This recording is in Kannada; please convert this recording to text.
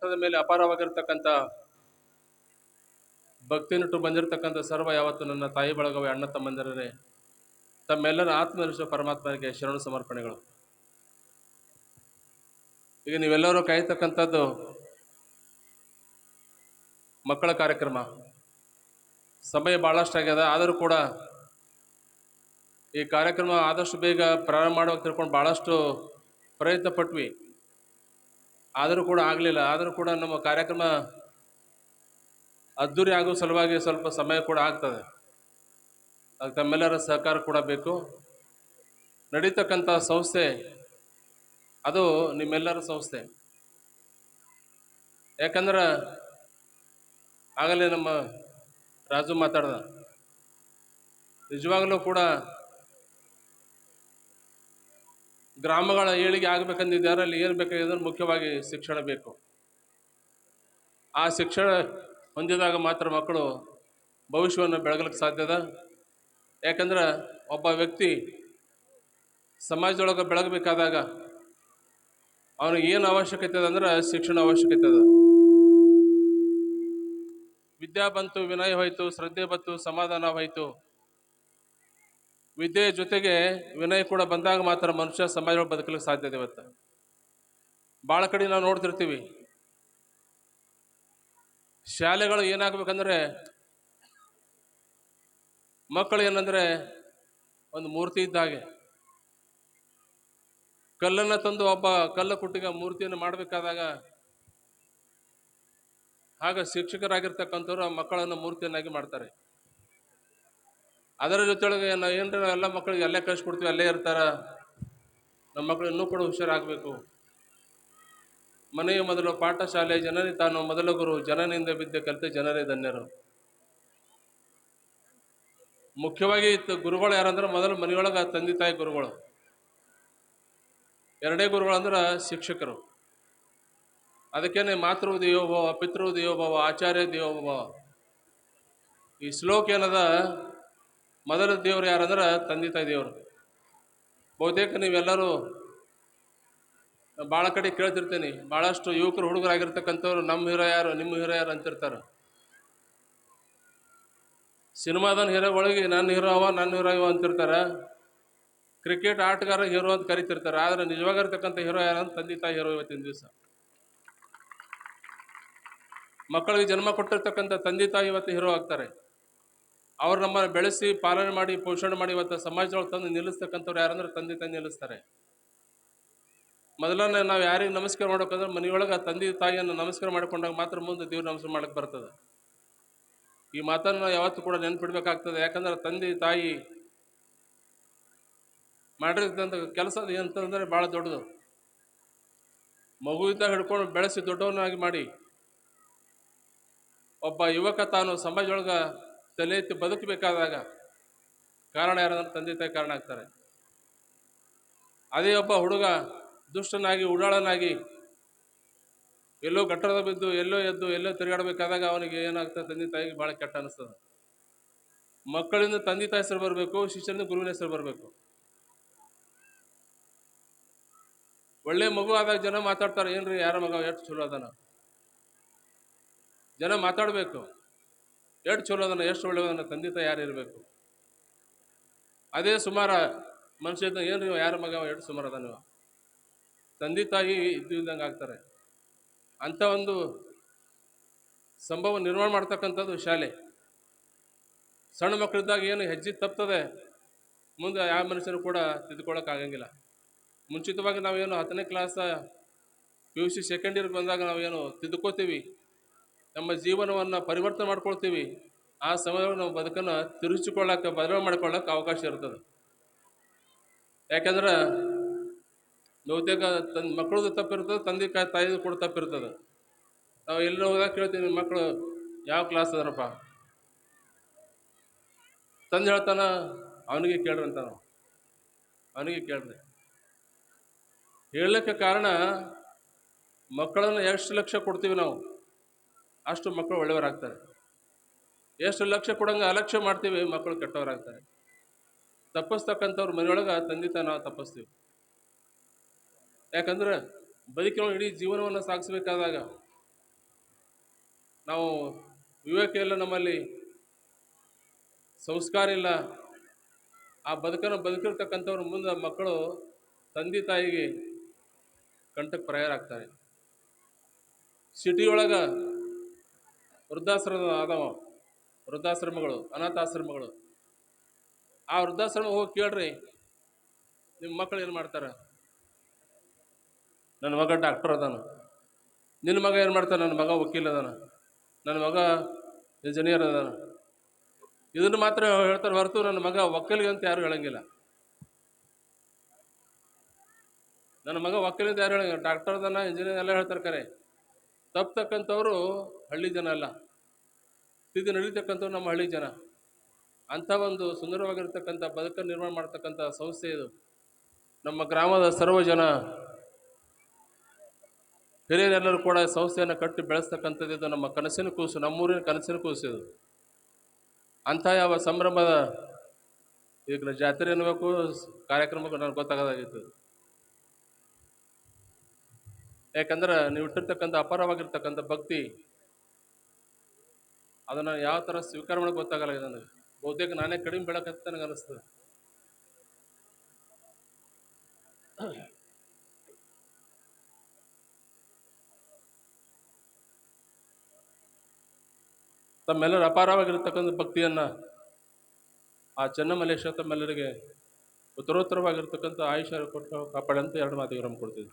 ಮಟ್ಟದ ಮೇಲೆ ಅಪಾರವಾಗಿರ್ತಕ್ಕಂಥ ಭಕ್ತಿನಿಟ್ಟು ಬಂದಿರತಕ್ಕಂಥ ಸರ್ವ ಯಾವತ್ತು ನನ್ನ ತಾಯಿ ಬಳಗವೇ ಅಣ್ಣ ತಮ್ಮಂದಿರರೇ, ತಮ್ಮೆಲ್ಲರ ಆತ್ಮನಿಷ್ಠ ಪರಮಾತ್ಮನಿಗೆ ಶರಣು ಸಮರ್ಪಣೆಗಳು. ಈಗ ನೀವೆಲ್ಲರೂ ಕಾಯ್ತಕ್ಕಂಥದ್ದು ಮಕ್ಕಳ ಕಾರ್ಯಕ್ರಮ. ಸಮಯ ಭಾಳಷ್ಟು ಆಗ್ಯದ, ಆದರೂ ಕೂಡ ಈ ಕಾರ್ಯಕ್ರಮ ಆದಷ್ಟು ಬೇಗ ಪ್ರಾರಂಭ ಮಾಡುವಾಗ ತಿಳ್ಕೊಂಡು ಭಾಳಷ್ಟು ಪ್ರಯತ್ನ ಪಟ್ವಿ, ಆದರೂ ಕೂಡ ಆಗಲಿಲ್ಲ. ಆದರೂ ಕೂಡ ನಮ್ಮ ಕಾರ್ಯಕ್ರಮ ಅದ್ದೂರಿ ಆಗೋ ಸಲುವಾಗಿ ಸ್ವಲ್ಪ ಸಮಯ ಕೂಡ ಆಗ್ತದೆ. ಅದಕ್ಕೆ ತಮ್ಮೆಲ್ಲರ ಸಹಕಾರ ಕೂಡ ಬೇಕು. ನಡೀತಕ್ಕಂಥ ಸಂಸ್ಥೆ ಅದು ನಿಮ್ಮೆಲ್ಲರ ಸಂಸ್ಥೆ. ಯಾಕಂದ್ರೆ ಆಗಲೇ ನಮ್ಮ ರಾಜು ಮಾತಾಡ್ದ, ನಿಜವಾಗಲೂ ಕೂಡ ಗ್ರಾಮಗಳ ಏಳಿಗೆ ಆಗಬೇಕಂದಿದ್ದಾರೆ. ಅಲ್ಲಿ ಏನು ಬೇಕಾಗಿದ್ರೆ ಮುಖ್ಯವಾಗಿ ಶಿಕ್ಷಣ ಬೇಕು. ಆ ಶಿಕ್ಷಣ ಹೊಂದಿದಾಗ ಮಾತ್ರ ಮಕ್ಕಳು ಭವಿಷ್ಯವನ್ನು ಬೆಳಗಲಿಕ್ಕೆ ಸಾಧ್ಯದ. ಯಾಕಂದ್ರೆ ಒಬ್ಬ ವ್ಯಕ್ತಿ ಸಮಾಜದೊಳಗೆ ಬೆಳಗಬೇಕಾದಾಗ ಅವನಿಗೆ ಏನು ಅವಶ್ಯಕತೆ ಇದೆ ಅಂದ್ರೆ ಶಿಕ್ಷಣ ಅವಶ್ಯಕತೆ ಅದ. ವಿದ್ಯಾ ಬಂತು, ವಿನಯ ಹೋಯ್ತು, ಶ್ರದ್ಧೆ ಬಂತು, ಸಮಾಧಾನ ಹೋಯ್ತು. ವಿದ್ಯೆಯ ಜೊತೆಗೆ ವಿನಯ ಕೂಡ ಬಂದಾಗ ಮಾತ್ರ ಮನುಷ್ಯ ಸಮಾಜದೊಳಗೆ ಬದುಕಲಿಕ್ಕೆ ಸಾಧ್ಯತೆ. ಇವತ್ತು ಭಾಳ ಕಡೆ ನಾವು ನೋಡ್ತಿರ್ತೀವಿ, ಶಾಲೆಗಳು ಏನಾಗಬೇಕಂದ್ರೆ ಮಕ್ಕಳು ಏನಂದ್ರೆ ಒಂದು ಮೂರ್ತಿ ಇದ್ದ ಹಾಗೆ. ಕಲ್ಲನ್ನು ತಂದು ಒಬ್ಬ ಕಲ್ಲ ಕುಟ್ಟಿಗ ಮೂರ್ತಿಯನ್ನು ಮಾಡಬೇಕಾದಾಗ ಆಗ ಶಿಕ್ಷಕರಾಗಿರ್ತಕ್ಕಂಥವ್ರು ಆ ಮಕ್ಕಳನ್ನು ಮೂರ್ತಿಯನ್ನಾಗಿ ಮಾಡ್ತಾರೆ. ಅದರ ಜೊತೆಯೊಳಗೆ ನಾವು ಏನಾರ ಎಲ್ಲ ಮಕ್ಕಳಿಗೆ ಅಲ್ಲೇ ಕಳಿಸ್ಕೊಡ್ತೀವಿ, ಅಲ್ಲೇ ಇರ್ತಾರ. ನಮ್ಮ ಮಕ್ಕಳು ಇನ್ನೂ ಕೂಡ ಹುಷಾರಾಗಬೇಕು. ಮನೆಯ ಮೊದಲು ಪಾಠಶಾಲೆ, ಜನನಿ ತಾನು ಮೊದಲ ಗುರು, ಜನನಿಂದ ವಿದ್ಯೆ ಕಲಿತೆ ಜನರೇ ಧನ್ಯರು. ಮುಖ್ಯವಾಗಿ ಗುರುಗಳು ಯಾರಂದ್ರೆ ಮೊದಲು ಮನೆಯೊಳಗೆ ತಂದೆ ತಾಯಿ ಗುರುಗಳು. ಎರಡೇ ಗುರುಗಳು ಅಂದ್ರೆ ಶಿಕ್ಷಕರು. ಅದಕ್ಕೇನೆ ಮಾತೃ ದೇವೋಭವ, ಪಿತೃ ದೇವೋಭವ, ಆಚಾರ್ಯ ದೇವೋಭವ. ಈ ಶ್ಲೋಕ ಏನದ, ಮೊದಲ ದೇವರು ಯಾರಂದ್ರೆ ತಂದೆ ತಾಯಿ ದೇವರು. ಬಹುತೇಕ ನೀವೆಲ್ಲರೂ ಭಾಳ ಕಡೆ ಕೇಳ್ತಿರ್ತೀನಿ, ಭಾಳಷ್ಟು ಯುವಕರು ಹುಡುಗರಾಗಿರ್ತಕ್ಕಂಥವ್ರು ನಮ್ಮ ಹೀರೋ ಯಾರು, ನಿಮ್ಮ ಹೀರೋ ಯಾರು ಅಂತಿರ್ತಾರೆ. ಸಿನಿಮಾದ ಹೀರೋ ಒಳಗೆ ನನ್ನ ಹೀರೋ ಅವ, ನನ್ನ ಹೀರೋ ಇವ ಅಂತಿರ್ತಾರೆ. ಕ್ರಿಕೆಟ್ ಆಟಗಾರ ಹೀರೋ ಅಂತ ಕರಿತಿರ್ತಾರೆ. ಆದರೆ ನಿಜವಾಗಿರ್ತಕ್ಕಂಥ ಹೀರೋ ಯಾರಂತ ತಂದೆ ತಾಯಿ ಹೀರೋ ಇವತ್ತಿನ ದಿವಸ. ಮಕ್ಕಳಿಗೆ ಜನ್ಮ ಕೊಟ್ಟಿರ್ತಕ್ಕಂಥ ತಂದೆ ತಾಯಿ ಇವತ್ತು ಹೀರೋ ಆಗ್ತಾರೆ. ಅವ್ರು ನಮ್ಮನ್ನು ಬೆಳೆಸಿ ಪಾಲನೆ ಮಾಡಿ ಪೋಷಣೆ ಮಾಡಿ ಇವತ್ತು ಸಮಾಜದೊಳಗೆ ತಂದು ನಿಲ್ಲಿಸ್ತಕ್ಕಂಥವ್ರು ಯಾರಂದ್ರೆ ತಂದೆ ತಾಯಿ ನಿಲ್ಲಿಸ್ತಾರೆ. ಮೊದಲನೇ ನಾವು ಯಾರಿಗೆ ನಮಸ್ಕಾರ ಮಾಡ್ಬೇಕಂದ್ರೆ ಮನೆಯೊಳಗೆ ತಂದೆ ತಾಯಿಯನ್ನು ನಮಸ್ಕಾರ ಮಾಡಿಕೊಂಡಾಗ ಮಾತ್ರ ಮುಂದೆ ದೇವ್ರು ನಮಸ್ಕಾರ ಮಾಡಕ್ಕೆ ಬರ್ತದೆ. ಈ ಮಾತನ್ನು ನಾವು ಯಾವತ್ತೂ ಕೂಡ ನೆನ್ಪಿಡ್ಬೇಕಾಗ್ತದೆ. ಯಾಕಂದ್ರೆ ತಂದೆ ತಾಯಿ ಮಾಡಿರ್ತಕ್ಕಂಥ ಕೆಲಸ ಎಂತಂದ್ರೆ ಭಾಳ ದೊಡ್ಡದು. ಮಗುವಿಂದ ಹಿಡ್ಕೊಂಡು ಬೆಳೆಸಿ ದೊಡ್ಡವನಾಗಿ ಮಾಡಿ ಒಬ್ಬ ಯುವಕ ತಾನು ಸಮಾಜದೊಳಗೆ ತಲೆ ಎತ್ತಿ ಬದುಕಬೇಕಾದಾಗ ಕಾರಣ ಯಾರಂದ್ರೆ ತಂದೆ ತಾಯಿ ಕಾರಣ ಆಗ್ತಾರೆ. ಅದೇ ಒಬ್ಬ ಹುಡುಗ ದುಷ್ಟನಾಗಿ ಉಡಾಳನಾಗಿ ಎಲ್ಲೋ ಗಟ್ಟರದ ಬಿದ್ದು ಎಲ್ಲೋ ಎದ್ದು ಎಲ್ಲೋ ತಿರುಗಾಡಬೇಕಾದಾಗ ಅವನಿಗೆ ಏನಾಗ್ತದೆ, ತಂದೆ ತಾಯಿಗೆ ಭಾಳ ಕೆಟ್ಟ ಅನಿಸ್ತದೆ. ಮಕ್ಕಳಿಂದ ತಂದೆ ತಾಯಿ ಹೆಸರು ಬರಬೇಕು, ಶಿಷ್ಯರಿಂದ ಗುರುವಿನ ಹೆಸರು ಬರಬೇಕು. ಒಳ್ಳೆ ಮಗು ಆದಾಗ ಜನ ಮಾತಾಡ್ತಾರೆ, ಏನ್ರಿ ಯಾರ ಮಗ ಎಷ್ಟು ಚಲೋ ಅದಾನ. ಜನ ಮಾತಾಡಬೇಕು, ಎಷ್ಟು ಚಲೋ ಅದನ್ನ, ಎಷ್ಟು ಒಳ್ಳೆಯದನ್ನ, ತಂದೆ ತಾಯಿ ಯಾರು ಇರಬೇಕು. ಅದೇ ಸುಮಾರ ಮನುಷ್ಯ ಏನ್ರಿ ಯಾರ ಮಗ ಎಷ್ಟು ಸುಮಾರು ಅದ, ನೀವು ತಂದೆ ತಾಯಿ ಇದ್ದು ಇದ್ದಂಗೆ ಆಗ್ತಾರೆ. ಅಂಥ ಒಂದು ಸಂಭವ ನಿರ್ಮಾಣ ಮಾಡ್ತಕ್ಕಂಥದ್ದು ಶಾಲೆ. ಸಣ್ಣ ಮಕ್ಕಳಿದ್ದಾಗ ಏನು ಹೆಜ್ಜೆ ತಪ್ತದೆ ಮುಂದೆ ಯಾವ ಮನುಷ್ಯರು ಕೂಡ ತಿದ್ದುಕೊಳ್ಳೋಕ್ಕಾಗಂಗಿಲ್ಲ. ಮುಂಚಿತವಾಗಿ ನಾವೇನು 10ನೇ ಕ್ಲಾಸ್ PUC ಸೆಕೆಂಡ್ ಇಯರ್ಗೆ ಬಂದಾಗ ನಾವೇನು ತಿದ್ದುಕೋತೀವಿ, ನಮ್ಮ ಜೀವನವನ್ನು ಪರಿವರ್ತನೆ ಮಾಡ್ಕೊಳ್ತೀವಿ. ಆ ಸಮಯದಲ್ಲಿ ನಾವು ಬದುಕನ್ನು ತಿರುಚಿಕೊಳ್ಳೋಕೆ, ಬದಲಾವಣೆ ಮಾಡ್ಕೊಳ್ಳೋಕೆ ಅವಕಾಶ ಇರ್ತದೆ. ಯಾಕಂದ್ರೆ ಬಹುತೇಕ ಮಕ್ಕಳದು ತಪ್ಪಿರ್ತದೆ, ತಂದೆ ತಾಯಿದು ಕೂಡ ತಪ್ಪಿರ್ತದೆ. ನಾವು ಎಲ್ಲಿ ಹೋದಾಗ ಕೇಳ್ತೀವಿ, ಮಕ್ಕಳು ಯಾವ ಕ್ಲಾಸ್ ಅದಾರಪ್ಪ, ತಂದೆ ಹೇಳ್ತಾನ ಅವನಿಗೆ ಕೇಳ್ರಿ ಅಂತ. ನಾವು ಅವನಿಗೆ ಕೇಳ್ರಿ ಹೇಳಲಿಕ್ಕೆ ಕಾರಣ, ಮಕ್ಕಳನ್ನು ಎಷ್ಟು ಲಕ್ಷ್ಯ ಕೊಡ್ತೀವಿ ನಾವು ಅಷ್ಟು ಮಕ್ಕಳು ಒಳ್ಳೆಯವರಾಗ್ತಾರೆ. ಎಷ್ಟು ಲಕ್ಷ್ಯ ಕೊಡಂಗೆ ಅಲಕ್ಷ್ಯ ಮಾಡ್ತೀವಿ, ಮಕ್ಕಳು ಕೆಟ್ಟವರಾಗ್ತಾರೆ. ತಪ್ಪಿಸ್ತಕ್ಕಂಥವ್ರು ಮನೆಯೊಳಗೆ ತಂದೆ ತಾಯಿ ನಾವು ತಪ್ಪಿಸ್ತೀವಿ. ಯಾಕಂದ್ರೆ ಬದುಕಿನ ಇಡೀ ಜೀವನವನ್ನು ಸಾಗಿಸ್ಬೇಕಾದಾಗ ನಾವು ವಿವೇಕ ಇಲ್ಲ, ನಮ್ಮಲ್ಲಿ ಸಂಸ್ಕಾರ ಇಲ್ಲ. ಆ ಬದುಕನ್ನು ಬದುಕಿರ್ತಕ್ಕಂಥವ್ರು ಮುಂದೆ ಮಕ್ಕಳು ತಂದೆ ತಾಯಿಗೆ ಕಂಟಕ್ಕೆ ಪ್ರಾಯರಾಗ್ತಾರೆ. ಸಿಟಿ ಒಳಗೆ ವೃದ್ಧಾಶ್ರಮ ಆದವ, ವೃದ್ಧಾಶ್ರಮಗಳು, ಅನಾಥಾಶ್ರಮಗಳು. ಆ ವೃದ್ಧಾಶ್ರಮ ಹೋಗಿ ಕೇಳ್ರಿ, ನಿಮ್ಮ ಮಕ್ಕಳು ಏನು ಮಾಡ್ತಾರೆ? ನನ್ನ ಮಗ ಡಾಕ್ಟರ್ ಅದಾನ. ನಿನ್ನ ಮಗ ಏನು ಮಾಡ್ತಾನೆ? ನನ್ನ ಮಗ ವಕೀಲ ಅದಾನ, ನನ್ನ ಮಗ ಇಂಜಿನಿಯರ್ ಅದಾನ. ಇದನ್ನು ಮಾತ್ರ ಹೇಳ್ತಾರೆ ಹೊರತು ನನ್ನ ಮಗ ವಕೀಲಿಗೆ ಅಂತ ಯಾರು ಹೇಳಂಗಿಲ್ಲ. ನನ್ನ ಮಗ ವಕೀಲ ಅಂತ ಯಾರು ಹೇಳಂಗಿಲ್ಲ. ಡಾಕ್ಟರ್ ಅದಾನ, ಇಂಜಿನಿಯರ್ ಎಲ್ಲ ಹೇಳ್ತಾರೆ. ಕರೆ ತಪ್ಪತಕ್ಕಂಥವ್ರು ಹಳ್ಳಿ ಜನ ಅಲ್ಲ, ಸ್ಥಿತಿ ನಡೀತಕ್ಕಂಥವ್ರು ನಮ್ಮ ಹಳ್ಳಿ ಜನ. ಅಂಥ ಒಂದು ಸುಂದರವಾಗಿರ್ತಕ್ಕಂಥ ಬದುಕನ್ನು ನಿರ್ಮಾಣ ಮಾಡ್ತಕ್ಕಂಥ ಸಂಸ್ಥೆ ಇದು. ನಮ್ಮ ಗ್ರಾಮದ ಸರ್ವ ಜನ ಹಿರಿಯರೆಲ್ಲರೂ ಕೂಡ ಸಂಸ್ಥೆಯನ್ನು ಕಟ್ಟಿ ಬೆಳೆಸ್ತಕ್ಕಂಥದ್ದು ಇದು ನಮ್ಮ ಕನಸಿನ ಕೂಸು, ನಮ್ಮೂರಿನ ಕನಸಿನ ಕೂಸು ಇದು. ಅಂಥ ಯಾವ ಸಂಭ್ರಮದ ಈಗ ಜಾತ್ರೆ ಅನ್ನಬೇಕು ಕಾರ್ಯಕ್ರಮಕ್ಕೆ ನನಗೆ ಗೊತ್ತಾಗೋದಾಗಿತ್ತು. ಯಾಕಂದ್ರೆ ನೀವು ಇಟ್ಟಿರ್ತಕ್ಕಂಥ ಅಪಾರವಾಗಿರ್ತಕ್ಕಂಥ ಭಕ್ತಿ, ಅದನ್ನು ಯಾವ ಥರ ಸ್ವೀಕಾರ ಮಾಡೋಕೆ ಗೊತ್ತಾಗಲ್ಲ ನನಗೆ. ಬಹುತೇಕ ನಾನೇ ಕಡಿಮೆ ಬೆಳಕಂತ ನನಗೆ ಅನಿಸ್ತದೆ. ತಮ್ಮೆಲ್ಲರ ಅಪಾರವಾಗಿರ್ತಕ್ಕಂಥ ಭಕ್ತಿಯನ್ನು ಆ ಚೆನ್ನಮಲ್ಲೇಶ್ವರ ತಮ್ಮೆಲ್ಲರಿಗೆ ಉತ್ತರೋತ್ತರವಾಗಿರ್ತಕ್ಕಂಥ ಆಯುಷ್ಯ ಕೊಟ್ಟು ಕಾಪಾಡಂತ ಎರಡು ಮಾತಿಗೆ ಕೊಡ್ತಿದ್ವಿ.